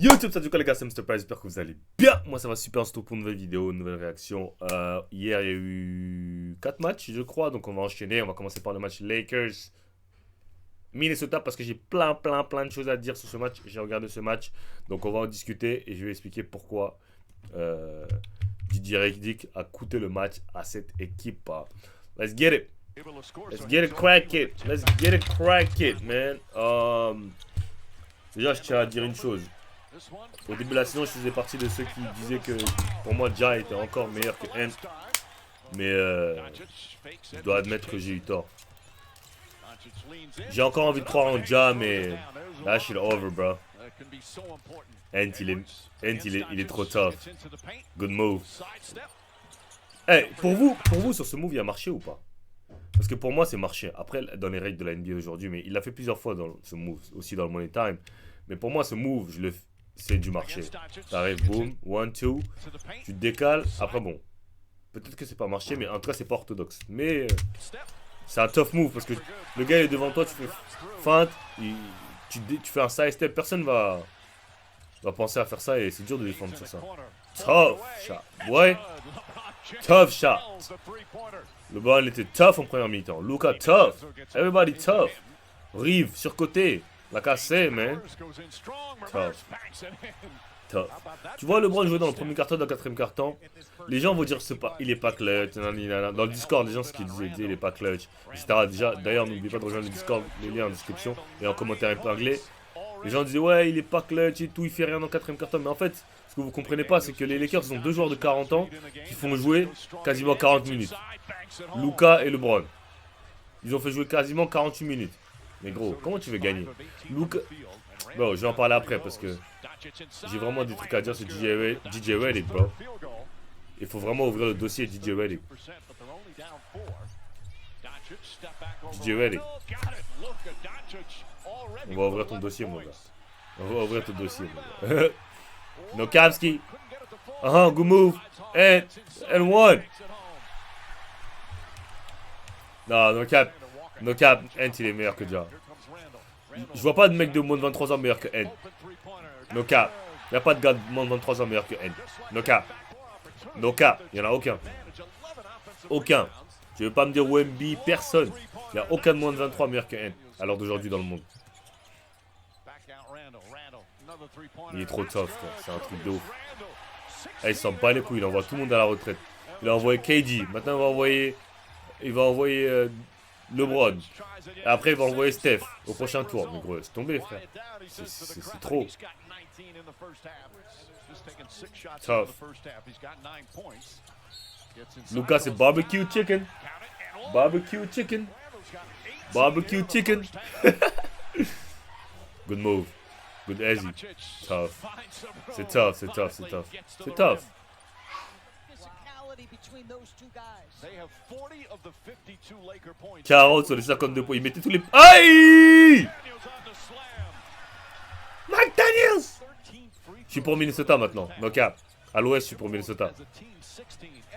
YouTube, salut les gars, c'est Mr. Price, j'espère que vous allez bien. Moi ça va super, on se retrouve pour une nouvelle vidéo, une nouvelle réaction. Hier il y a eu 4 matchs je crois, donc on va enchaîner. On va commencer par le match Lakers Minnesota parce que j'ai plein de choses à dire sur ce match. J'ai regardé ce match, donc on va en discuter et je vais expliquer pourquoi Didier Redick a coûté le match à cette équipe. Let's get it. Let's get it crack it. Let's get it crack it, man. Déjà je tiens à dire une chose. Au début de la saison, je faisais partie de ceux qui disaient que pour moi, Ja était encore meilleur que N. Mais je dois admettre que j'ai eu tort. J'ai encore envie de croire en Ja, mais that shit over, bro. Ant, il est trop tough. Good move. Hey, pour vous, sur ce move, il a marché ou pas? Parce que pour moi, c'est marché. Après, dans les règles de la NBA aujourd'hui, mais il l'a fait plusieurs fois dans ce move, aussi dans le Money Time. Mais pour moi, ce move, c'est du marché. T'arrives, boum, 1-2, tu te décales. Après, bon, peut-être que c'est pas marché, mais en tout cas, c'est pas orthodoxe. Mais c'est un tough move parce que le gars est devant toi, tu fais feinte, tu fais un side step. Personne va penser à faire ça et c'est dur de défendre sur ça. Tough shot, ouais. Tough shot. Le ball était tough en première mi-temps. Luka tough. Everybody tough. Rive, surcoté. La cassée, man. Tough. Tough. Tu vois LeBron jouer dans le premier carton, dans le quatrième carton. Les gens vont dire il est pas clutch. Dans le Discord, les gens ce qu'ils disaient, il est pas clutch, etc. Déjà, d'ailleurs, n'oubliez pas de rejoindre le Discord, les liens en description et en commentaire épinglé. Les gens disaient ouais, il est pas clutch et tout, il fait rien dans le quatrième carton. Mais en fait, ce que vous comprenez pas, c'est que les Lakers ont deux joueurs de 40 ans qui font jouer quasiment 40 minutes. Luka et LeBron. Ils ont fait jouer quasiment 48 minutes. Mais gros, comment tu veux gagner? Luka... Bon, je vais en parler après parce que j'ai vraiment des trucs à dire sur DJ Redick, bro. Il faut vraiment ouvrir le dossier DJ Redick. DJ Redick. On va ouvrir ton dossier, mon gars. On va ouvrir ton dossier, mon gars. No Kapski. Good move. And one. Non, no cap. No cap. Ant, il est meilleur que Ja. Je vois pas de mec de moins de 23 ans meilleur que Ant. No cap. Il n'y a pas de gars de moins de 23 ans meilleur que Ant. No cap. No cap. Il n'y en a aucun. Aucun. Tu veux pas me dire Wemby, personne. Il n'y a aucun de moins de 23 meilleur que Ant à l'heure d'aujourd'hui dans le monde. Il est trop tough, frère. C'est un truc de ouf. Il s'en bat les couilles. Il envoie tout le monde à la retraite. Il a envoyé KD. Maintenant, il va envoyer LeBron. Et après, il va envoyer Steph au prochain tour. Mais gros, c'est tombé, frère. C'est trop. Tough. Luka, c'est barbecue chicken. Barbecue chicken. Barbecue chicken. Good move. Good easy. Tough. C'est tough, c'est tough, c'est tough. C'est tough. 40 sur les 52 points. Il mettait tous les... Aïe! McDaniels! Je suis pour Minnesota maintenant. No cap. À l'ouest, je suis pour Minnesota.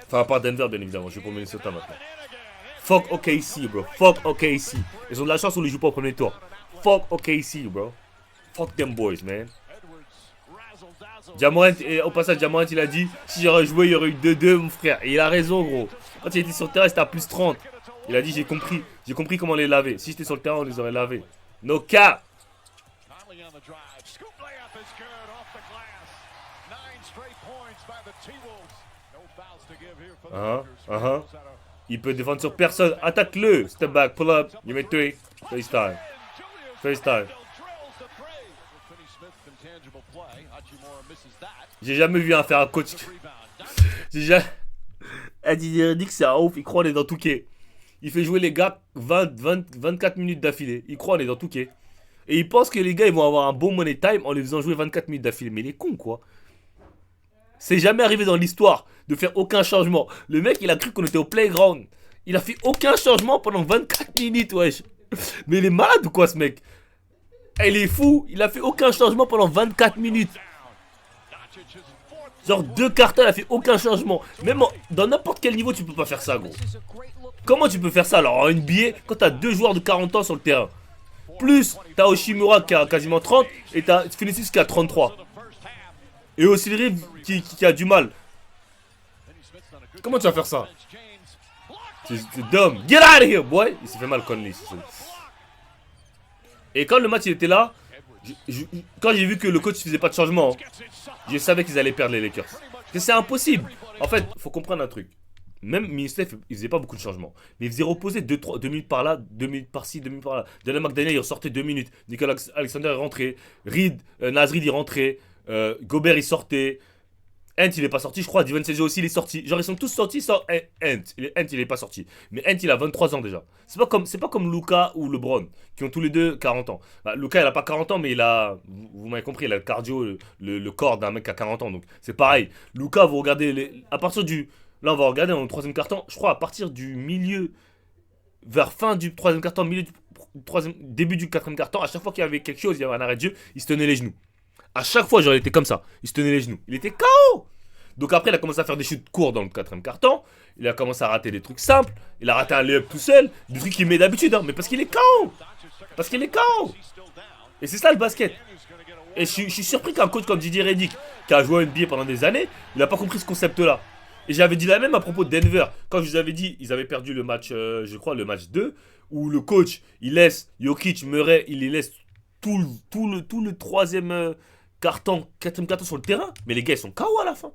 Enfin, à part Denver, bien évidemment. Je suis pour Minnesota maintenant. Fuck OKC, bro. Fuck OKC. Ils ont de la chance où ils jouent pas au premier tour. Fuck OKC, bro. Fuck them boys, man. Jamorant, et au passage, Jamorant, il a dit si j'aurais joué, il y aurait eu 2-2, mon frère. Et il a raison, gros. Quand il était sur le terrain, c'était à plus 30. Il a dit j'ai compris comment les laver. Si j'étais sur le terrain, on les aurait lavés. No cap. Il peut défendre sur personne. Attaque-le. Step back, pull up. You make 3. FaceTime. FaceTime. J'ai jamais vu un faire un coach. J'ai jamais... Didier Redick, c'est un ouf. Il croit on est dans Touquet. Il fait jouer les gars 24 minutes d'affilée. Il croit on est dans Touquet. Et il pense que les gars ils vont avoir un bon money time en les faisant jouer 24 minutes d'affilée. Mais il est con, quoi. C'est jamais arrivé dans l'histoire de faire aucun changement. Le mec, il a cru qu'on était au playground. Il a fait aucun changement pendant 24 minutes, wesh. Mais il est malade ou quoi, ce mec? Il est fou. Il a fait aucun changement pendant 24 minutes. Genre 2 cartons, il a fait aucun changement. Même dans n'importe quel niveau, tu peux pas faire ça, gros. Comment tu peux faire ça alors en NBA quand t'as 2 joueurs de 40 ans sur le terrain? Plus t'as Oshimura qui a quasiment 30 et t'as Phoenix qui a 33. Et Austin Reeves qui a du mal. Comment tu vas faire ça? C'est dumb. Get out of here, boy! Il s'est fait mal, Conley. Et quand le match il était là, quand j'ai vu que le coach faisait pas de changement, je savais qu'ils allaient perdre les Lakers. Parce que c'est impossible. En fait, faut comprendre un truc. Même Minister, il faisait pas beaucoup de changements. Mais il faisait reposer 2 minutes par là, 2 minutes par-ci, 2 minutes par-là. Jalen McDaniel, il ressortait 2 minutes. Nicolas Alexander est rentré. Naz Reid, il rentrait. Gobert, il sortait. Ant, il est pas sorti, je crois. DiVincenzo aussi, il est sorti. Genre, ils sont tous sortis, sauf Ant. Ant, il est pas sorti. Mais Ant, il a 23 ans déjà. C'est pas comme Luka ou LeBron, qui ont tous les deux 40 ans. Bah, Luka, il a pas 40 ans, mais il a. Vous m'avez compris, il a le cardio, le corps d'un mec qui a 40 ans. Donc, c'est pareil. Luka, vous regardez. À partir du. Là, on va regarder dans le troisième quart-temps. Je crois à partir du milieu. Vers fin du troisième quart-temps, milieu du début du quatrième quart-temps, à chaque fois qu'il y avait quelque chose, il y avait un arrêt de jeu, il se tenait les genoux. À chaque fois, genre, il était comme ça. Il se tenait les genoux. Il était KO. Donc après, il a commencé à faire des chutes courtes dans le quatrième quart-temps. Il a commencé à rater des trucs simples. Il a raté un layup tout seul. Des trucs qu'il met d'habitude, hein. Mais parce qu'il est KO. Parce qu'il est KO. Et c'est ça le basket. Et je suis surpris qu'un coach comme Didier Redick, qui a joué à NBA pendant des années, il n'a pas compris ce concept-là. Et j'avais dit la même à propos de Denver. Quand je vous avais dit, ils avaient perdu le match, je crois, le match 2, où le coach, il laisse Jokic, Murray, il les laisse tout le troisième quatrième carton sur le terrain. Mais les gars, ils sont KO à la fin.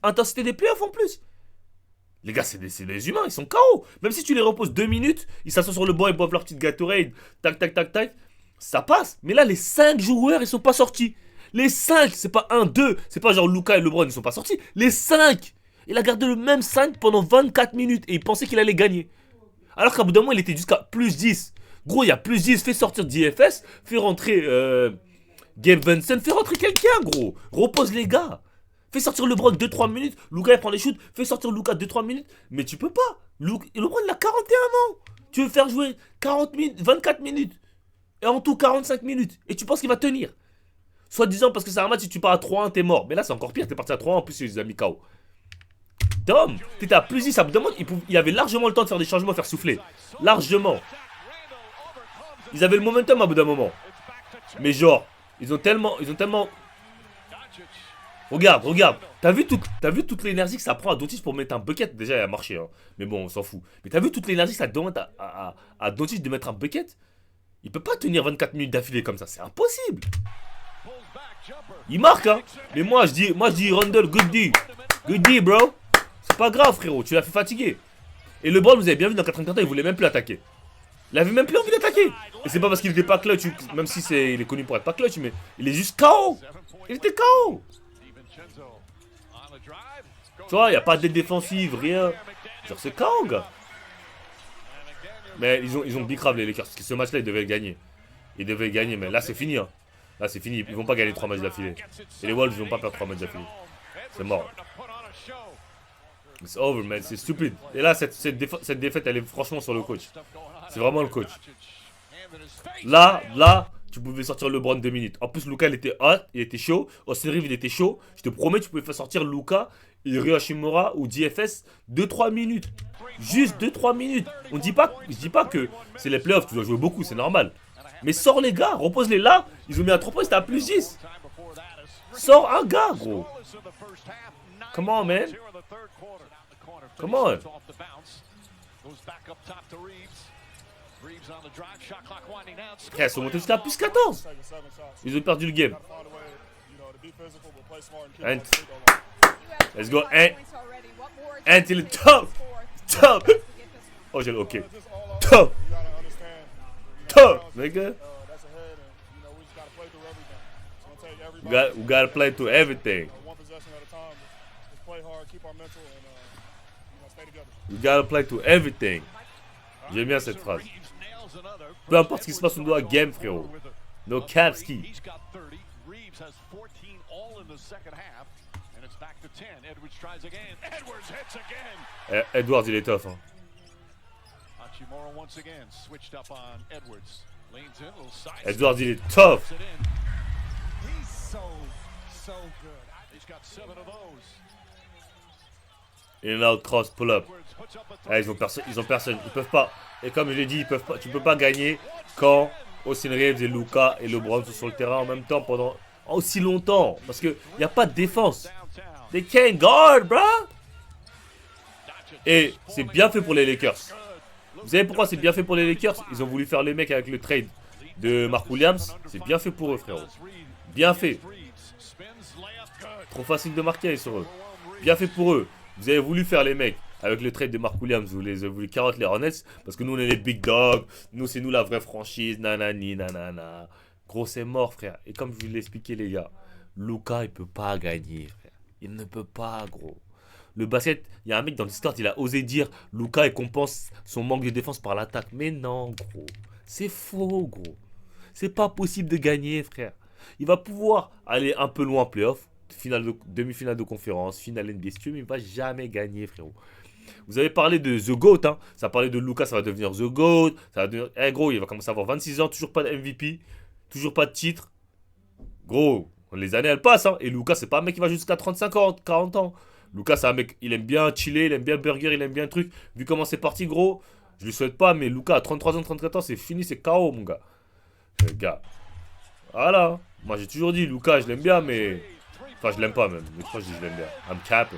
Intensité des playoffs en plus. Les gars, c'est des humains, ils sont KO. Même si tu les reposes 2 minutes, ils s'assoient sur le banc, ils boivent leur petite Gatorade, tac, tac, tac, tac, ça passe. Mais là, les 5 joueurs, ils sont pas sortis. Les 5, c'est pas 1, 2, c'est pas genre Luka et LeBron, ils sont pas sortis. Les 5. Il a gardé le même 5 pendant 24 minutes et il pensait qu'il allait gagner. Alors qu'à bout d'un moment, il était jusqu'à plus 10. Gros, il y a plus 10, fais sortir DFS, fais rentrer Gabe Vincent, fais rentrer quelqu'un, gros. Repose les gars. Fais sortir LeBron 2-3 minutes. Luka il prend les shoots. Fais sortir Luka 2-3 minutes. Mais tu peux pas. LeBron il a 41 ans. Tu veux faire jouer 40 minutes, 24 minutes. Et en tout 45 minutes. Et tu penses qu'il va tenir. Soit disant parce que c'est un match, si tu pars à 3-1, t'es mort. Mais là c'est encore pire. T'es parti à 3-1. En plus, il les a mis KO. Tom, t'étais à plus 10. Ça me demande. Il avait largement le temps de faire des changements, faire souffler. Largement. Ils avaient le momentum à bout d'un moment. Mais genre, ils ont tellement. Regarde. T'as vu toute l'énergie que ça prend à Doncic pour mettre un bucket? Déjà, il a marché, hein. Mais bon, on s'en fout. Mais t'as vu toute l'énergie que ça demande à Doncic de mettre un bucket? Il peut pas tenir 24 minutes d'affilée comme ça. C'est impossible. Il marque, hein. Mais moi, je dis Randle, good D. Good D, bro. C'est pas grave, frérot. Tu l'as fait fatiguer. Et LeBron, vous avez bien vu dans 84 ans, il voulait même plus attaquer. Il avait même plus envie d'attaquer. Et c'est pas parce qu'il était pas clutch, même si il est connu pour être pas clutch, mais il est juste KO. Il était KO. Tu vois, il n'y a pas d'aide défensive, rien. Genre, c'est KO, gars. Mais ils ont bicrave les Lakers. Parce que ce match-là, ils devaient gagner. Ils devaient gagner, mais là, c'est fini. Hein. Là, c'est fini. Ils vont pas gagner 3 matchs d'affilée. Et les Wolves, ils vont pas perdre 3 matchs d'affilée. C'est mort. C'est over, man. C'est stupide. Et là, cette défaite, elle est franchement sur le coach. C'est vraiment le coach. Là, tu pouvais sortir LeBron 2 minutes. En plus, Luka, il était hot, il était chaud. Austin Reeves, il était chaud. Je te promets, tu pouvais faire sortir Luka et Rui Hachimura ou DFS 2-3 minutes. Juste 2-3 minutes. Je dis pas que c'est les playoffs, tu dois jouer beaucoup, c'est normal. Mais sors les gars, repose-les là. Ils ont mis un 3 points, c'était à plus 10. Sors un gars, gros. Come on, man. Come on. Ils sont montés jusqu'à plus 14. Ils ont perdu le game. Ant. Let's go, Ant. Ant, il est top. Top. Oh, j'ai le OK. Top. Top, nigga. We gotta play through everything. We gotta play through everything. J'aime bien cette phrase. Peu importe ce qui se passe, on doit game, frérot. No capski. Edwards, il est tough. Hein. Edwards, il est tough. In out cross pull up. Ils ont personne, ils peuvent pas. Et comme je l'ai dit, tu peux pas gagner quand Austin Reeves et Luka et LeBron sont sur le terrain en même temps pendant aussi longtemps. Parce qu'il n'y a pas de défense. They can't guard, bro. Et c'est bien fait pour les Lakers. Vous savez pourquoi c'est bien fait pour les Lakers? Ils ont voulu faire les mecs avec le trade de Mark Williams. C'est bien fait pour eux, frérot. Bien fait. Trop facile de marquer sur eux. Bien fait pour eux. Vous avez voulu faire les mecs avec le trade de Mark Williams. Vous les avez voulu carotte les Hornets. Parce que nous, on est les big dogs. Nous, c'est nous la vraie franchise. Nanani, nanana. Gros, c'est mort, frère. Et comme je vous l'ai expliqué, les gars, Luka, il peut pas gagner, frère. Il ne peut pas, gros. Le basket, il y a un mec dans le Discord, il a osé dire Luka, il compense son manque de défense par l'attaque. Mais non, gros. C'est faux, gros. C'est pas possible de gagner, frère. Il va pouvoir aller un peu loin en playoff. Demi-finale de conférence, finale NBA, mais il va jamais gagner, frérot. Vous avez parlé de The GOAT, hein. Ça parlait de Luka, ça va devenir The GOAT. Ça va devenir... gros, il va commencer à avoir 26 ans, toujours pas de MVP, toujours pas de titre. Gros, les années, elles passent, hein. Et Luka, c'est pas un mec qui va jusqu'à 35 ans, 40 ans. Luka, c'est un mec, il aime bien chiller, il aime bien burger, il aime bien le truc. Vu comment c'est parti, gros, je lui souhaite pas, mais Luka, à 33 ans, 34 ans, c'est fini, c'est KO, mon gars. Le gars. Voilà. Moi, j'ai toujours dit, Luka, je l'aime bien, mais... Enfin, je l'aime pas, même. Mais je crois que je l'aime bien. I'm capping.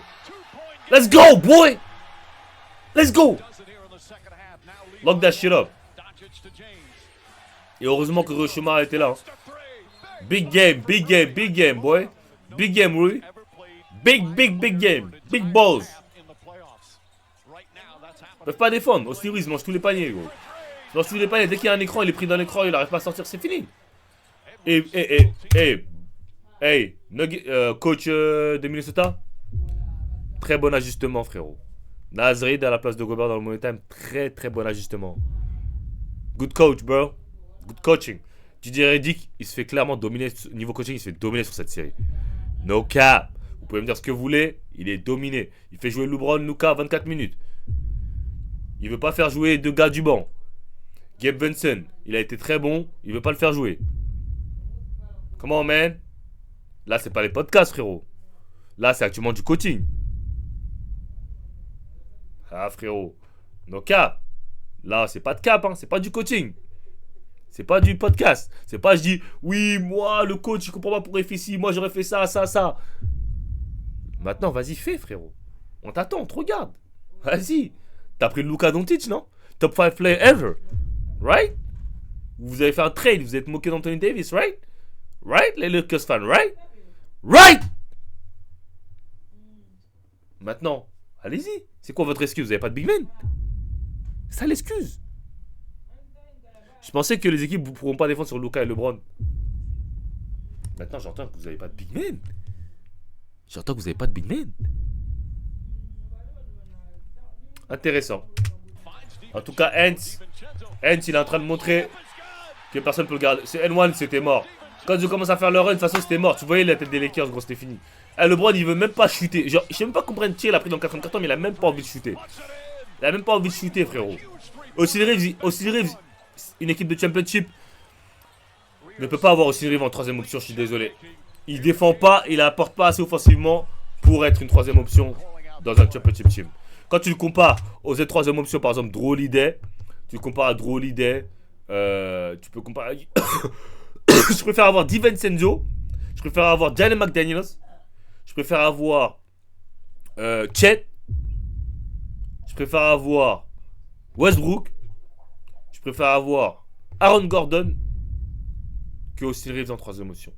Let's go, boy! Let's go! Lock that shit up. Et heureusement que Hiroshima était là. Hein. Big game, big game, big game, boy. Big game, Rui. Big game. Big balls. Ils peuvent pas défendre. Austin Reeves mange tous les paniers, gros. Il mange tous les paniers. Dès qu'il y a un écran, il est pris dans l'écran, il arrive pas à sortir, c'est fini. Hey, coach de Minnesota. Très bon ajustement, frérot. Naz Reid à la place de Gobert dans le Money Time. Très bon ajustement. Good coach, bro. Good coaching. JJ Redick, il se fait clairement dominer. Niveau coaching, il se fait dominer sur cette série. No cap. Vous pouvez me dire ce que vous voulez. Il est dominé. Il fait jouer LeBron, Luka 24 minutes. Il veut pas faire jouer deux gars du banc. Gabe Vincent, il a été très bon. Il veut pas le faire jouer. Come on, man. Là, c'est pas les podcasts, frérot. Là, c'est actuellement du coaching. Ah, frérot. No cap. Là, c'est pas de cap, hein. C'est pas du coaching. C'est pas du podcast. C'est pas, je dis, oui, moi, le coach, je comprends pas pourquoi il fait ci. Moi, j'aurais fait ça. Maintenant, vas-y, fais, frérot. On t'attend, on te regarde. Vas-y. T'as pris le Luka Doncic, non? Top 5 player ever. Right? Vous avez fait un trade. Vous êtes moqué d'Anthony Davis, right? Right? Les Lakers fans, right? Right! Maintenant, allez-y. C'est quoi votre excuse? Vous n'avez pas de big man? C'est ça l'excuse. Je pensais que les équipes ne pourront pas défendre sur Luka et LeBron. Maintenant, j'entends que vous n'avez pas de big man. Intéressant. En tout cas, Hens, il est en train de montrer que personne ne peut le garder. C'est N1, c'était mort. Quand ils ont commencé à faire leur run, de toute façon, c'était mort. Tu voyais la tête des Lakers, gros, c'était fini. LeBron, il veut même pas shooter. Genre, je sais même pas combien de tirs il a pris dans 84 ans, mais il a même pas envie de shooter. Il a même pas envie de shooter, frérot. Austin Reeves, une équipe de championship ne peut pas avoir Austin Reeves en troisième option, je suis désolé. Il défend pas, il apporte pas assez offensivement pour être une troisième option dans un championship team. Quand tu le compares aux autres troisième options, par exemple Drew Holiday, tu le compares à Drew Holiday, tu peux comparer à... Je préfère avoir DiVincenzo, je préfère avoir Jalen McDaniels, je préfère avoir Chet, je préfère avoir Westbrook, je préfère avoir Aaron Gordon que Austin Reeves en troisième option.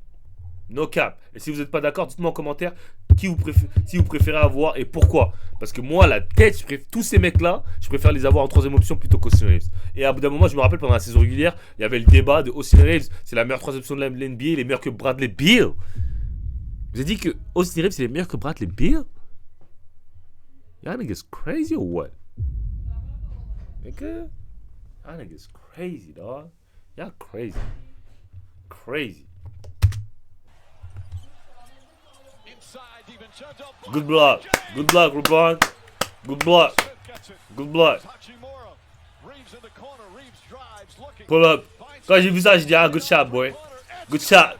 No cap. Et si vous n'êtes pas d'accord, dites-moi en commentaire si vous préférez avoir et pourquoi. Parce que moi, la tête, tous ces mecs-là, je préfère les avoir en troisième option plutôt qu'Austin Reeves. Et à bout d'un moment, je me rappelle pendant la saison régulière, il y avait le débat de Austin Reeves, c'est la meilleure troisième option de l'NBA, il est meilleur que Bradley Beal. Vous avez dit que Austin Reeves, il est meilleur que Bradley Beal? Y'all niggas crazy or what? Nigga? Y'all niggas crazy, dog. Y'all crazy. Crazy. Good block, LeBron. Good block. Pull up. Quand j'ai vu ça, j'ai dit, ah, good shot, boy. Good shot.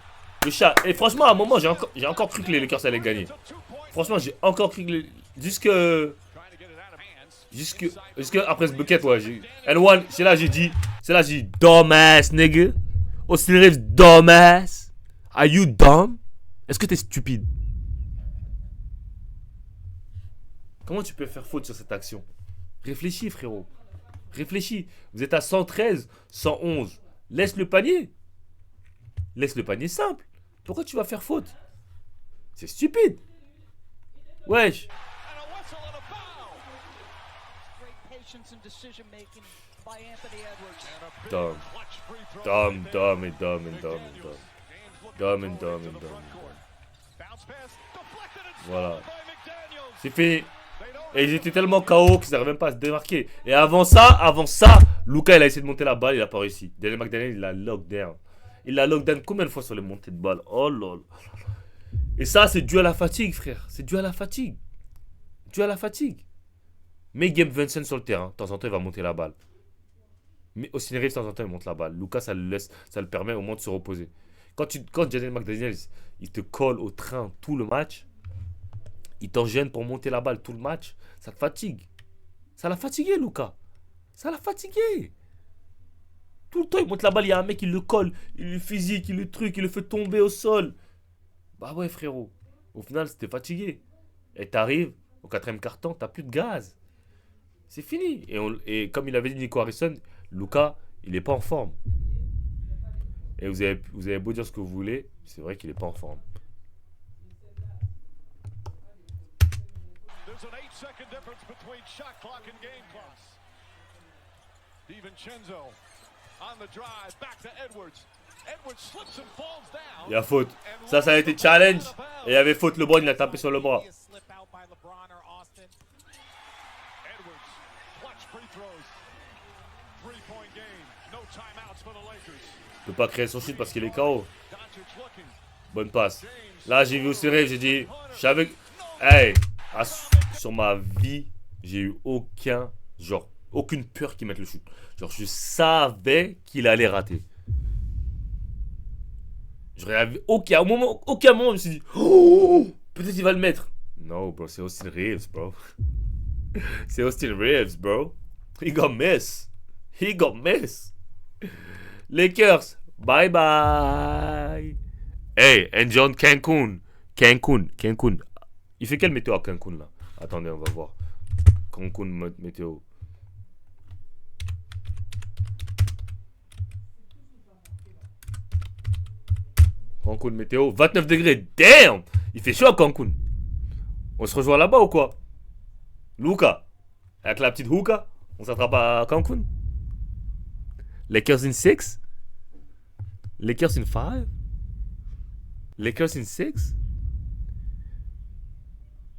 Et franchement, à un moment, j'ai encore cru que les Lakers allaient gagner. Franchement, j'ai encore cru que jusque après ce bucket, ouais. N1, c'est là j'ai dit, dumbass, nigga. Austin Reeves, dumbass. Are you dumb? Est-ce que t'es stupide? Comment tu peux faire faute sur cette action? Réfléchis, frérot. Réfléchis. Vous êtes à 113, 111. Laisse le panier. Laisse le panier simple. Pourquoi tu vas faire faute? C'est stupide. Wesh. Dumb. Dumb, dumb and dumb and dumb and dumb. Dumb and dumb and dumb. Voilà. C'est fini. Et ils étaient tellement KO qu'ils n'arrivaient même pas à se démarquer. Et avant ça, Luka il a essayé de monter la balle, il n'a pas réussi. Daniel McDaniel il l'a lockdown. Il l'a lockdown combien de fois sur les montées de balle? Oh lol. Et ça c'est dû à la fatigue, frère. C'est dû à la fatigue. Dû à la fatigue. Mais Gabe Vincent sur le terrain, de temps en temps il va monter la balle. Mais Austin Reeves de temps en temps il monte la balle. Luka ça le laisse, ça le permet au moins de se reposer. Quand Daniel McDaniel il te colle au train tout le match, il t'en gêne pour monter la balle tout le match, ça te fatigue. Ça l'a fatigué, Luka. Ça l'a fatigué. Tout le temps, il monte la balle, il y a un mec, il le colle, il le physique, il le truc, il le fait tomber au sol. Bah ouais, frérot. Au final, c'était fatigué. Et t'arrives, au 4e quart-temps, t'as plus de gaz. C'est fini. Et comme il avait dit Nico Harrison, Luka, il est pas en forme. Et vous avez beau dire ce que vous voulez, c'est vrai qu'il est pas en forme. There's an 8-second difference between shot clock and game clock. DiVincenzo on the drive, back to Edwards. Edwards slips and falls down. Il y a faute. Ça a été challenge. Et il y avait faute. LeBron, il a tapé sur le bras. Il peut pas créer son chute parce qu'il est KO. Bonne passe. Là, j'ai vu au serré, j'ai dit, je savais que... Hey, sur ma vie, j'ai eu aucune peur qu'il mette le shoot. Genre, je savais qu'il allait rater. Aucun moment, je me suis dit, oh, peut-être il va le mettre. Non, bro, c'est Austin Reeves, bro. C'est Austin Reeves, bro. He got miss. Lakers, bye bye. Hey, and John Cancun. Il fait quelle météo à Cancun là? Attendez, on va voir. Cancun météo. Cancun météo, 29 degrés. Damn! Il fait chaud à Cancun. On se rejoint là-bas ou quoi? Luka, avec la petite hookah, on s'attrape à Cancun. Lakers in 6? Lakers in 5? Lakers in 6?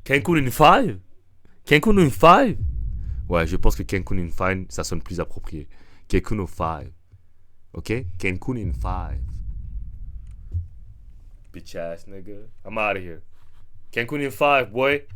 Cancun in 5? Cancun in 5? Ouais, je pense que Cancun in 5, ça sonne plus approprié. Cancun in 5. Ok? Cancun in 5. Bitch ass nigga. I'm out of here. Cancun in 5, boy.